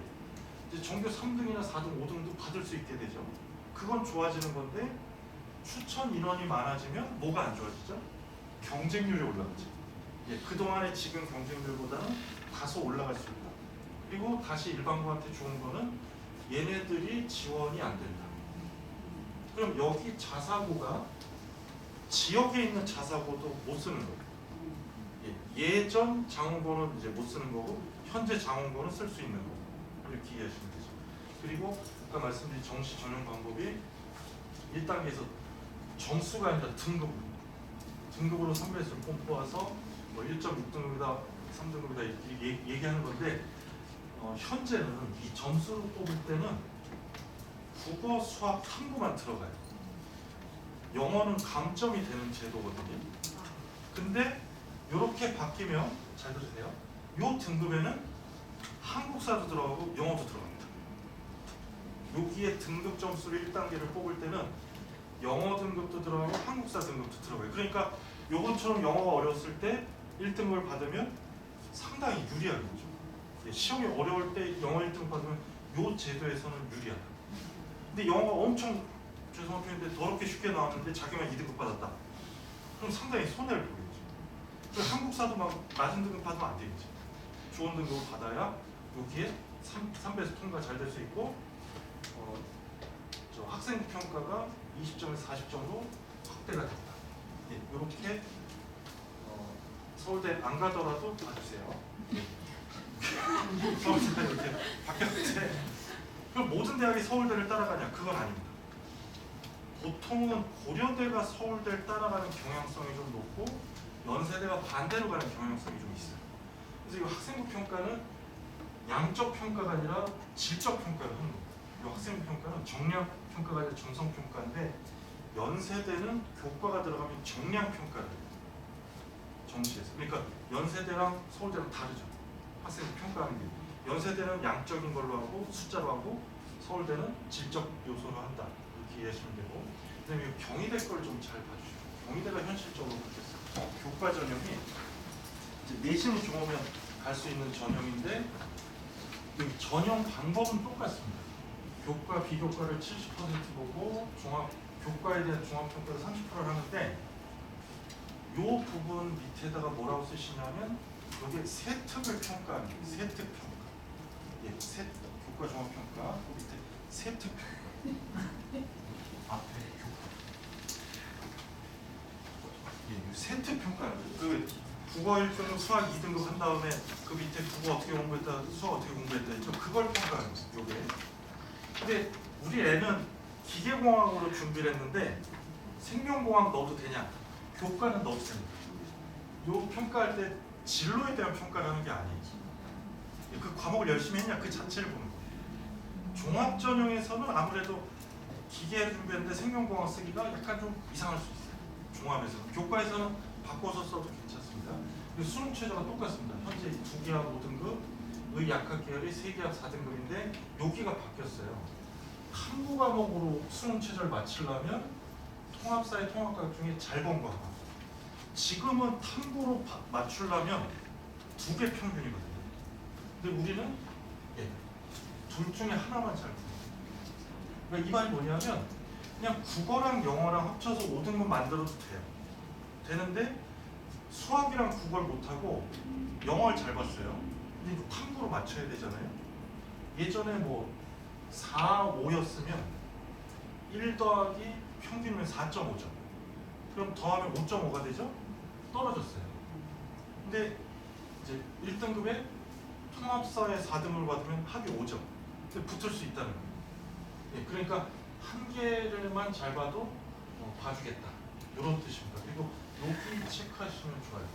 이제 전교 3등이나 4등, 5등도 받을 수 있게 되죠. 그건 좋아지는 건데 추천 인원이 많아지면 뭐가 안 좋아지죠? 경쟁률이 올라가죠. 예, 그동안의 지금 경쟁률보다는 다소 올라갈 수 있다. 그리고 다시 일반고한테 좋은 거는 얘네들이 지원이 안 된다. 그럼 여기 자사고가 지역에 있는 자사고도 못 쓰는 거예요. 예전 장원고는 이제 못 쓰는 거고 현재 장원고는 쓸 수 있는 거고 이렇게 이해하시면 되죠. 그리고 아까 말씀드린 정시 전형 방법이 1단계에서 점수가 아니라 등급으로 선배수를 뽑아서 뭐 1.6등급이다 3등급이다 이렇게 얘기하는 건데 현재는 이 점수로 뽑을 때는 국어, 수학, 탐구만 들어가요. 영어는 감점이 되는 제도거든요. 근데 이렇게 바뀌면 잘 들으세요. 이 등급에는 한국사도 들어가고 영어도 들어갑니다. 여기에 등급 점수를 1단계를 뽑을 때는 영어 등급도 들어가고 한국사 등급도 들어가요. 그러니까 요번처럼 영어가 어려웠을 때 1등급을 받으면 상당히 유리하게 되죠. 시험이 어려울 때 영어 1등 받으면 요 제도에서는 유리하다. 근데 영어가 엄청 죄송한 표현인데 더럽게 쉽게 나왔는데 자기만 2등급 받았다. 그럼 상당히 손해를 보겠죠. 한국사도 막 낮은 등급 받으면 안 되겠지. 좋은 등급을 받아야 여기에 3배에서 통과 잘 될 수 있고 저 학생 평가가 20점에서 40점으로 확대가 된다. 네, 이렇게 서울대 안 가더라도 봐주세요. 서울대가 이렇게 바뀌었는데 그럼 모든 대학이 서울대를 따라가냐? 그건 아닙니다. 보통은 고려대가 서울대를 따라가는 경향성이 좀 높고 연세대가 반대로 가는 경향성이 좀 있어요. 그래서 이 학생부 평가는 양적 평가가 아니라 질적 평가를 하는 겁니다. 이 학생부 평가는 정량 평가가 아니라 정성 평가인데 연세대는 교과가 들어가면 정량 평가를 해요. 정시에서. 그러니까 연세대랑 서울대랑 다르죠. 학생부 평가하는 게. 연세대는 양적인 걸로 하고 숫자로 하고 서울대는 질적 요소로 한다. 이렇게 이해하시면 되고 그다음에 경희대 걸 좀 잘 봐주시고 경희대가 현실적으로 바뀌었어요. 교과 전형이 이제 내신 좋으면 갈 수 있는 전형인데 이 전형 방법은 똑같습니다. 교과, 비교과를 70% 보고 교과에 대한 종합평가를 30%를 하는데 이 부분 밑에다가 뭐라고 쓰시냐면 여기 세특을 평가하는 거예요. 세특 평가. 예, 교과 종합평가 그 밑에 세특 평가. 앞에 교과. 예, 세특 평가는 그 국어 1등급, 수학 2등급 한 다음에 그 밑에 국어 어떻게 공부했다, 수학 어떻게 공부했다 했죠. 그걸 평가하는 거예요. 요게. 근데 우리 애는 기계공학으로 준비를 했는데 생명공학 넣어도 되냐? 교과는 넣어도 됩니다. 요 평가할 때 진로에 대한 평가를 하는 게 아니에요. 그 과목을 열심히 했냐 그 자체를 보는 거예요. 종합전형에서는 아무래도 기계를 준비했는데 생명공학 쓰기가 약간 좀 이상할 수 있어요. 종합에서는. 교과에서는 바꿔서 써도 괜찮습니다. 수능 최저가 똑같습니다. 현재 2기하 5등급, 의약학 계열이 3기하 4등급인데 여기가 바뀌었어요. 탐구 과목으로 수능 최저를 맞추려면 통합사회 통합과학 중에 잘 본 거 하나. 지금은 탐구로 맞추려면 2개 평균이거든요. 근데 우리는 예, 둘 중에 하나만 잘 돼요. 그러니까 이 말이 뭐냐면 그냥 국어랑 영어랑 합쳐서 5등급 만들어도 돼요. 되는데 수학이랑 국어를 못하고 영어를 잘 봤어요. 근데 이거 탐구로 맞춰야 되잖아요. 예전에 뭐 4, 5였으면 1 더하기 평균이면 4.5죠. 그럼 더하면 5.5가 되죠? 떨어졌어요. 근데 이제 1등급에 통합사에 4등급을 받으면 합이 5점. 근데 붙을 수 있다는 거예요. 예, 그러니까 한 개를만 잘 봐도 봐주겠다. 이런 뜻입니다. 그리고 여기 체크하시면 좋아요.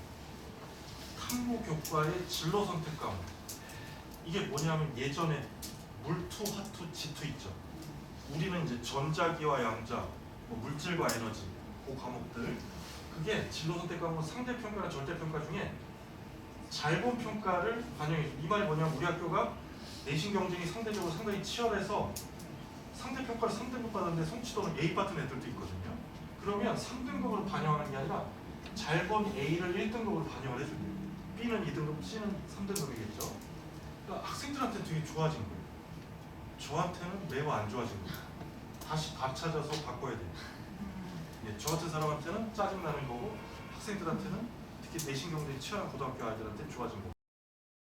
탐구 교과의 진로 선택 과목. 이게 뭐냐면 예전에 물투, 화투, 지투 있죠. 우리는 이제 전자기와 양자, 뭐 물질과 에너지, 그 과목들. 그게 진로 선택 과목 상대평가나 절대평가 중에 잘 본 평가를 반영해줘. 이 말이 뭐냐면 우리 학교가 내신 경쟁이 상대적으로 상당히 치열해서 상대평가를 3등급 받았는데 성취도는 A 받은 애들도 있거든요. 그러면 3등급으로 반영하는 게 아니라 잘 본 A를 1등급으로 반영을 해줘요. B는 2등급, C는 3등급이겠죠. 그러니까 학생들한테 되게 좋아진 거예요. 저한테는 매우 안 좋아진 거예요. 다시 답 찾아서 바꿔야 돼요. 예, 저 같은 사람한테는 짜증나는 거고 학생들한테는 특히 내신 경쟁이 치열한 고등학교 아이들한테 좋아진 거고.